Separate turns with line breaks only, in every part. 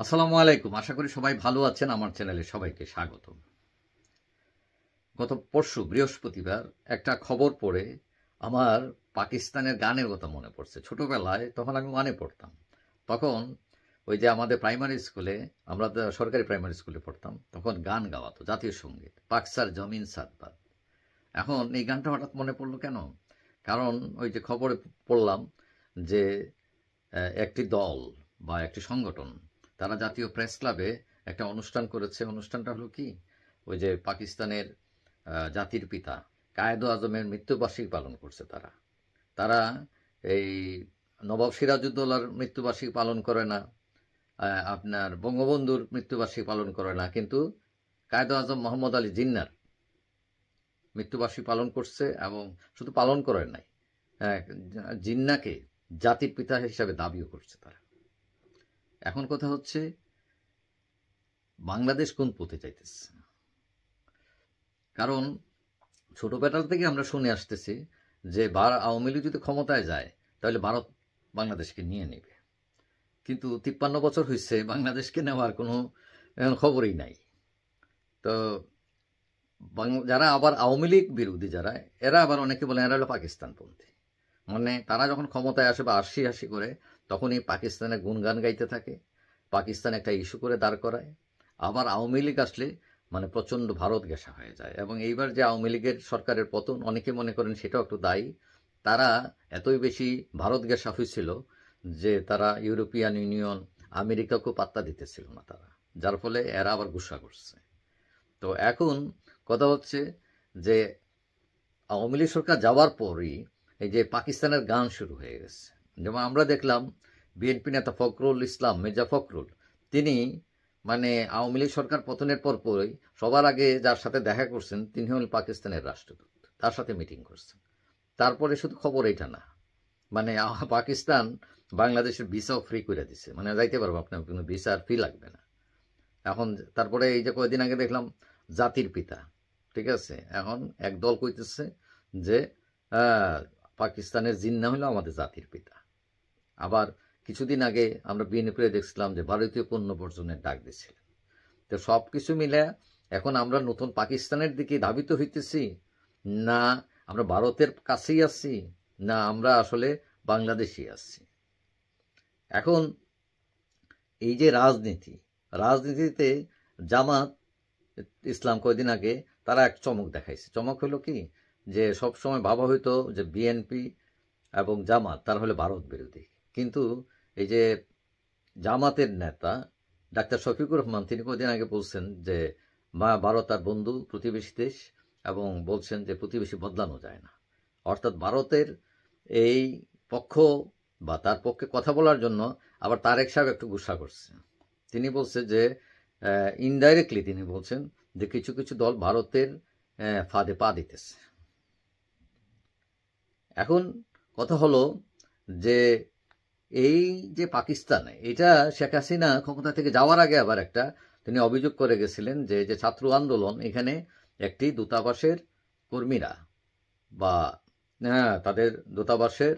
আসসালামু আলাইকুম। আশা করি সবাই ভালো আছেন। আমার চ্যানেলে সবাইকে স্বাগত। গত পরশু বৃহস্পতিবার একটা খবর পড়ে আমার পাকিস্তানের গানের কথা মনে পড়ছে। ছোটবেলায় তখন আমি ওয়ানে পড়তাম। তখন ওই যে আমাদের প্রাইমারি স্কুলে, আমরা তো সরকারি প্রাইমারি স্কুলে পড়তাম, তখন গান গাওয়াতো জাতীয় সঙ্গীত, পাকসার জমিন সাতবার। এখন এই গানটা হঠাৎ মনে পড়লো কেন? কারণ ওই যে খবরে পড়লাম যে একটি দল বা একটি সংগঠন তারা জাতীয় প্রেস ক্লাবে একটা অনুষ্ঠান করেছে। অনুষ্ঠানটা হলো কি, ওই যে পাকিস্তানের জাতির পিতা কায়েদ আজমের মৃত্যুবার্ষিকী পালন করছে। তারা তারা এই নবাব সিরাজউদ্দৌলার মৃত্যুবার্ষিকী পালন করে না, আপনার বঙ্গবন্ধুর মৃত্যুবার্ষিকী পালন করে না, কিন্তু কায়েদ আজম মোহাম্মদ আলী জিন্নার মৃত্যুবার্ষিকী পালন করছে। এবং শুধু পালন করে নাই, জিন্নাকে জাতির পিতা হিসাবে দাবিও করছে তারা। এখন কথা হচ্ছে, বাংলাদেশ কোন পথে চাইতেছে? কারণ ছোটবেলা থেকে আমরা শুনে আসতেছি যে আওয়ামী লীগ যদি ক্ষমতায় যায় তাহলে ভারত বাংলাদেশকে নিয়ে নেবে। কিন্তু 53 বছর হয়েছে, বাংলাদেশকে নেওয়ার কোনো খবরই নাই। তো যারা আবার আওয়ামী লীগ বিরোধী যারা, এরা আবার অনেকে বলে এরা হলো পাকিস্তানপন্থী। মানে তারা যখন ক্ষমতায় আসে বা হাসি হাসি করে, তখনই পাকিস্তানের গুণগান গাইতে থাকে, পাকিস্তান একটা ইস্যু করে দাঁড় করায়। আবার আওয়ামী লীগ আসলে মানে প্রচণ্ড ভারত ঘেঁষা হয়ে যায়। এবং এইবার যে আওয়ামী লীগের সরকারের পতন, অনেকে মনে করেন সেটাও একটু দায়ী। তারা এতই বেশি ভারত ঘেঁষা হয়েছিল যে তারা ইউরোপিয়ান ইউনিয়ন, আমেরিকাকেও পাত্তা দিতেছিল না তারা, যার ফলে এরা আবার গুসা করছে। তো এখন কথা হচ্ছে যে আওয়ামী লীগ সরকার যাওয়ার পরই এই যে পাকিস্তানের গান শুরু হয়ে গেছে। যেমন আমরা দেখলাম বিএনপি নেতা ফখরুল ইসলাম, মির্জা ফখরুল, তিনি মানে আওয়ামী লীগ সরকার পতনের পরই সবার আগে যার সাথে দেখা করছেন তিনি হলেন পাকিস্তানের রাষ্ট্রদূত, তার সাথে মিটিং করছেন। তারপরে শুধু খবর এটা না, মানে পাকিস্তান বাংলাদেশের ভিসাও ফ্রি করে দিছে, মানে যাইতে পারবো, আপনার কোনো ভিসা আর ফি লাগবে না। এখন তারপরে এই যে কয়েকদিন আগে দেখলাম জাতির পিতা, ঠিক আছে, এখন এক দল কইতেছে যে পাকিস্তানের জিন্না হলো আমাদের জাতির পিতা। আবার কিছুদিন আগে আমরা বিএনপিতে দেখছিলাম যে ভারতীয় পণ্য বর্জনের ডাক দিয়েছিলেন। তো সব কিছু মিলে এখন আমরা নতুন পাকিস্তানের দিকে ধাবিত হইতেছি, না আমরা ভারতের কাছেই আছি, না আমরা আসলে বাংলাদেশি আছি। এখন এই যে রাজনীতিতে জামাত ইসলাম কয়েকদিন আগে তারা এক চমক দেখাইছে। চমক হলো কি, যে সবসময় ভাবা হইতো যে বিএনপি এবং জামাত তারা হলো ভারত বিরোধী, কিন্তু এই যে জামাতের নেতা ডাক্তার শফিকুর রহমান, তিনি কয়েকদিন আগে বলছেন যে ভারত তার বন্ধু প্রতিবেশী দেশ, এবং বলছেন যে প্রতিবেশী বদলানো যায় না। অর্থাৎ ভারতের এই পক্ষ বা তার পক্ষে কথা বলার জন্য আবার তারেক সাহেব একটু গুসা করছে। তিনি বলছে যে ইনডাইরেক্টলি তিনি বলছেন যে কিছু কিছু দল ভারতের ফাঁদে পা দিতেছে। এখন কথা হলো যে এই যে পাকিস্তানে, এটা শেখ হাসিনা ক্ষমতা থেকে যাওয়ার আগে আবার একটা তিনি অভিযোগ করে গেছিলেন যে ছাত্র আন্দোলন, এখানে একটি দূতাবাসের কর্মীরা বা তাদের দূতাবাসের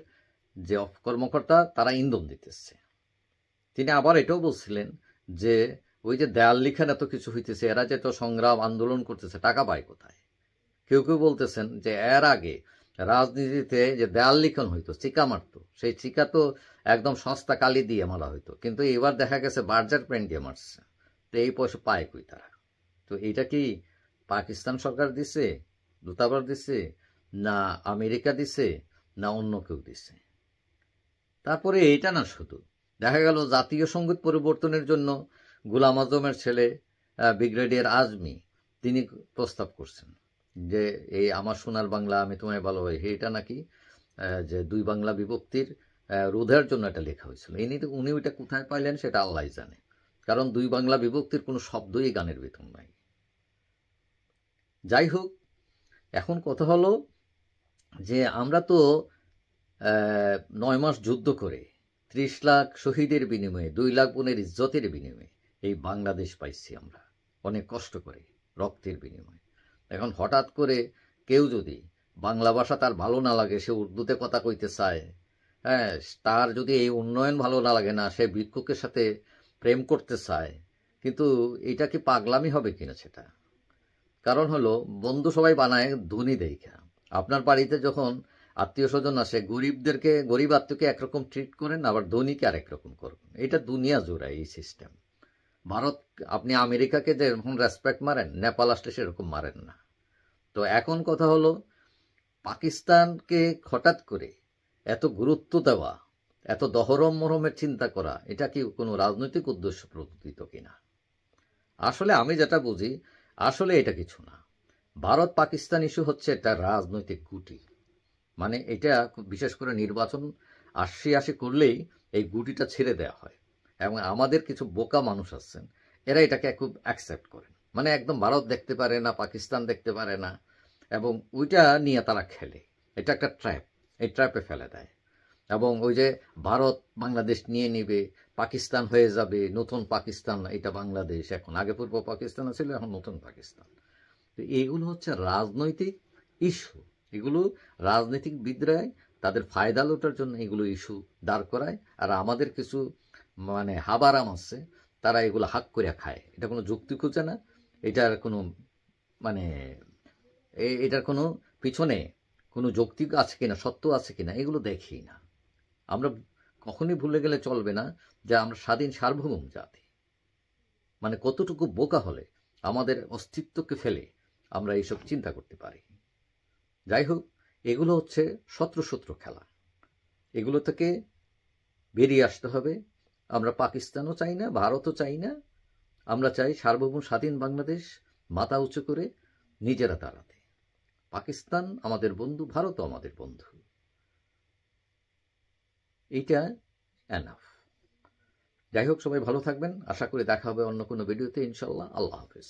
যে কর্মকর্তা তারা ইন্ধন দিতেছে। তিনি আবার এটাও বলছিলেন যে ওই যে দেয়াল লিখন এত কিছু হইতেছে, এরা যে তো সংগ্রাম আন্দোলন করতেছে, টাকা পায় কোথায়? কেউ কেউ বলতেছেন যে এর আগে রাজনীতিতে যে দেয়াল লিখন হইতো, চিকা মারতো, সেই চিকা তো একদম সস্তা কালি দিয়ে মারা হইতো, কিন্তু এবার দেখা গেছে বার্জার পেন দিয়ে মারছে। তো এই পয়সা পায় কই তারা? তো এইটা কি পাকিস্তান সরকার দিছে, দূতাবাস দিছে, না আমেরিকা দিছে, না অন্য কেউ দিছে? তারপরে এটা না, শুধু দেখা গেল জাতীয় সঙ্গীত পরিবর্তনের জন্য গোলাম আজমের ছেলে ব্রিগেডিয়ার আজমি তিনি প্রস্তাব করছেন যে এই আমার সোনার বাংলা আমি তোমায় ভালোবাসি, এটা নাকি যে দুই বাংলা বিভক্তির রোধের জন্য এটা লেখা হয়েছিল। এই নিয়ে উনি ওইটা কোথায় পাইলেন সেটা আল্লাহ জানে, কারণ দুই বাংলা বিভক্তির কোনো শব্দই গানের ভিতর নাই। যাই হোক, এখন কথা হলো যে আমরা তো 9 মাস যুদ্ধ করে 30 লাখ শহীদের বিনিময়ে 2 লাখ বোনের ইজ্জতের বিনিময়ে এই বাংলাদেশ পাইছি আমরা, অনেক কষ্ট করে রক্তের বিনিময়ে। এখন হঠাৎ করে কেউ যদি বাংলা ভাষা তার ভালো না লাগে, সে উর্দুতে কথা কইতে চায়, তার যদি এই উন্নয়ন ভালো না লাগে, না সে ভিক্ষুকের সাথে প্রেম করতে চায়, কিন্তু এটা কি পাগলামি হবে কিনা সেটা। কারণ হলো বন্ধু সবাই বানায় ধনী দেখা। আপনার বাড়িতে যখন আত্মীয় স্বজন আসে, গরিব আত্মীয়কে একরকম ট্রিট করেন, আবার ধনীকে আরেক রকম করবেন। এটা দুনিয়া জোড়া এই সিস্টেম। ভারত, আপনি আমেরিকাকে যেরকম রেসপেক্ট মারেন, নেপাল আসলে সেরকম মারেন না। তো এখন কথা হলো পাকিস্তানকে হঠাৎ করে এত গুরুত্ব দেওয়া, এত দহরম মরমের চিন্তা করা, এটা কি কোনো রাজনৈতিক উদ্দেশ্য প্রণোদিত কিনা? আসলে আমি যেটা বুঝি, আসলে এটা কিছু না। ভারত পাকিস্তান ইস্যু হচ্ছে একটা রাজনৈতিক গুটি। মানে এটা বিশেষ করে নির্বাচন আসি করলেই এই গুটিটা ছেড়ে দেওয়া হয়, এবং আমাদের কিছু বোকা মানুষ আছেন, এরা এটাকে খুব অ্যাকসেপ্ট করেন। মানে একদম ভারত দেখতে পারে না, পাকিস্তান দেখতে পারে না, এবং ওইটা নিয়ে তারা খেলে। এটা একটা ট্র্যাপ, এই ট্র্যাপে ফেলে দেয়। এবং ওই যে ভারত বাংলাদেশ নিয়ে নিবে, পাকিস্তান হয়ে যাবে নতুন পাকিস্তান, এটা বাংলাদেশ এখন, আগে পূর্ব পাকিস্তান ছিল, এখন নতুন পাকিস্তান। তো এইগুলো হচ্ছে রাজনৈতিক ইস্যু। এগুলো রাজনৈতিক বিদ্রায় তাদের ফায়দা লোটার জন্য এগুলো ইস্যু দাঁড় করায়। আর আমাদের কিছু মানে হাবারাম আছে, তারা এগুলো হাক করে খায়। এটা কোনো যুক্তি খুঁজে না, এটার কোনো মানে এটার কোনো পিছনে কোনো যৌক্তিক আছে কিনা, সত্য আছে কিনা, এগুলো দেখি না। আমরা কখনই ভুলে গেলে চলবে না যে আমরা স্বাধীন সার্বভৌম জাতি। মানে কতটুকু বোকা হলে আমাদের অস্তিত্বকে ফেলে আমরা এইসব চিন্তা করতে পারি। যাই হোক, এগুলো হচ্ছে শত্রু খেলা। এগুলো থেকে বেরিয়ে আসতে হবে। আমরা পাকিস্তানও চাই না, ভারতও চাই না। আমরা চাই সার্বভৌম স্বাধীন বাংলাদেশ, মাথা উঁচু করে নিজেরা দাঁড়াতে। পাকিস্তান আমাদের বন্ধু, ভারতও আমাদের বন্ধু। এইটা এনাফ। যাই হোক, সবাই ভালো থাকবেন। আশা করি দেখা হবে অন্য কোনো ভিডিওতে, ইনশাল্লাহ। আল্লাহ হাফেজ।